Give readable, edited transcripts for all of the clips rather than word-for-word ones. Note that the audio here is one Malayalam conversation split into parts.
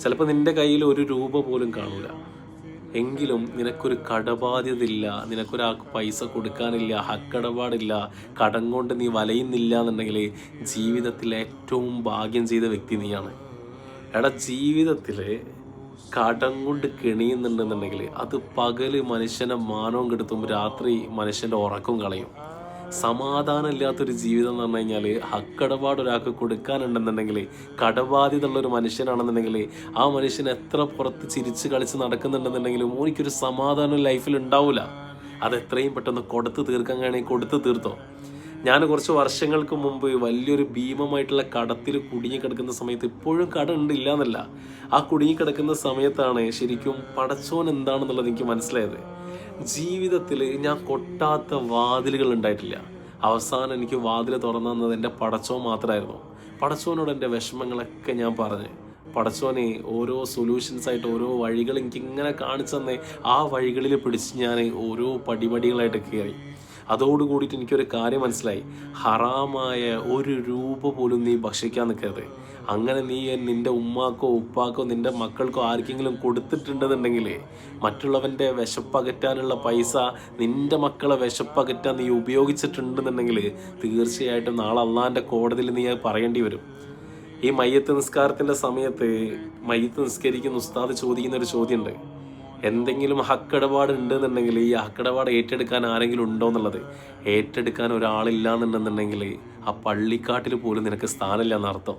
ചിലപ്പോൾ നിൻ്റെ കയ്യിൽ ഒരു രൂപ പോലും കാണൂല, എങ്കിലും നിനക്കൊരു കടബാധ്യതയില്ല, നിനക്കൊരാൾക്ക് പൈസ കൊടുക്കാനില്ല, ഹക്കടപാടില്ല, കടം കൊണ്ട് നീ വലയുന്നില്ല എന്നുണ്ടെങ്കിൽ ജീവിതത്തിൽ ഏറ്റവും ഭാഗ്യം ചെയ്ത വ്യക്തി നീയാണ്. എടാ, ജീവിതത്തിൽ കടം കൊണ്ട് കെണിയുന്നുണ്ടെന്നുണ്ടെങ്കിൽ അത് പകല് മനുഷ്യനെ മാനവും കെടുത്തും, രാത്രി മനുഷ്യൻ്റെ ഉറക്കം കളയും. സമാധാനം ഇല്ലാത്തൊരു ജീവിതം എന്ന് പറഞ്ഞു കഴിഞ്ഞാൽ ഹക്കടപാട് ഒരാൾക്ക് കൊടുക്കാനുണ്ടെന്നുണ്ടെങ്കിൽ, കടബാധ്യത ഉള്ളൊരു മനുഷ്യനാണെന്നുണ്ടെങ്കിൽ ആ മനുഷ്യൻ എത്ര പുറത്ത് ചിരിച്ച് കളിച്ച് നടക്കുന്നുണ്ടെന്നുണ്ടെങ്കിലും എനിക്കൊരു സമാധാനം ലൈഫിൽ ഉണ്ടാവില്ല. അത് എത്രയും പെട്ടെന്ന് കൊടുത്ത് തീർക്കാൻ കഴിയണമെങ്കിൽ കൊടുത്ത് തീർത്തോ. ഞാൻ കുറച്ച് വർഷങ്ങൾക്ക് മുമ്പ് വലിയൊരു ഭീമമായിട്ടുള്ള കടത്തിൽ കുടുങ്ങിക്കിടക്കുന്ന സമയത്ത്, ഇപ്പോഴും കട ഉണ്ട് ഇല്ല എന്നല്ല, ആ കുടുങ്ങിക്കിടക്കുന്ന സമയത്താണ് ശരിക്കും പടച്ചോൻ എന്താണെന്നുള്ളത് എനിക്ക് മനസ്സിലായത്. ജീവിതത്തിൽ ഞാൻ കൊട്ടാത്ത വാതിലുകൾ ഉണ്ടായിട്ടില്ല. അവസാനം എനിക്ക് വാതിൽ തുറന്നു തന്നത് എൻ്റെ പടച്ചോൻ മാത്രമായിരുന്നു. പടച്ചോനോട് എൻ്റെ വിഷമങ്ങളൊക്കെ ഞാൻ പറഞ്ഞ്, പടച്ചോനെ ഓരോ സൊല്യൂഷൻസായിട്ട് ഓരോ വഴികൾ എനിക്കിങ്ങനെ കാണിച്ചു തന്നെ ആ വഴികളിൽ പിടിച്ച് ഞാൻ ഓരോ പടിപടികളായിട്ട് കയറി. അതോടുകൂടിയിട്ട് എനിക്കൊരു കാര്യം മനസ്സിലായി, ഹറാമായ ഒരു രൂപ പോലും നീ ഭക്ഷിക്കാൻ നിൽക്കരുത്. അങ്ങനെ നീ നിൻ്റെ ഉമ്മാക്കോ ഉപ്പാക്കോ നിൻ്റെ മക്കൾക്കോ ആർക്കെങ്കിലും കൊടുത്തിട്ടുണ്ടെന്നുണ്ടെങ്കിൽ, മറ്റുള്ളവൻ്റെ വിശപ്പകറ്റാനുള്ള പൈസ നിൻ്റെ മക്കളെ വിശപ്പകറ്റാൻ നീ ഉപയോഗിച്ചിട്ടുണ്ടെന്നുണ്ടെങ്കിൽ തീർച്ചയായിട്ടും നാളെ അള്ളാൻ്റെ കോടതിയിൽ നീ പറയേണ്ടി വരും. ഈ മയ്യത്ത് നിസ്കാരത്തിൻ്റെ സമയത്ത് മയ്യത്ത് നിസ്കരിക്കുന്ന ഉസ്താദ് ചോദിക്കുന്ന ഒരു ചോദ്യമുണ്ട്, എന്തെങ്കിലും ഹക്കടപാട് ഉണ്ടെന്നുണ്ടെങ്കിൽ ഈ ഹക്കടപാട് ഏറ്റെടുക്കാൻ ആരെങ്കിലും ഉണ്ടോ എന്നുള്ളത്. ഏറ്റെടുക്കാൻ ഒരാളില്ല എന്നുണ്ടെന്നുണ്ടെങ്കിൽ ആ പള്ളിക്കാട്ടിൽ പോലും നിനക്ക് സ്ഥാനമില്ല എന്നർത്ഥം.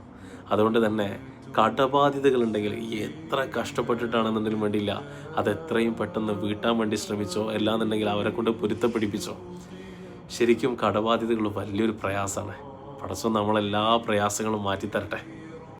അതുകൊണ്ട് തന്നെ കടബാധ്യതകളുണ്ടെങ്കിൽ എത്ര കഷ്ടപ്പെട്ടിട്ടാണെന്നുണ്ടെങ്കിലും വേണ്ടിയില്ല, അതെത്രയും പെട്ടെന്ന് വീട്ടാൻ വേണ്ടി ശ്രമിച്ചോ, അല്ലാന്നുണ്ടെങ്കിൽ അവരെ കൊണ്ട് പൊരുത്തപ്പിടിപ്പിച്ചോ. ശരിക്കും കടബാധ്യതകൾ വലിയൊരു പ്രയാസമാണ്. പടച്ചോൻ നമ്മളെല്ലാ പ്രയാസങ്ങളും മാറ്റിത്തരട്ടെ.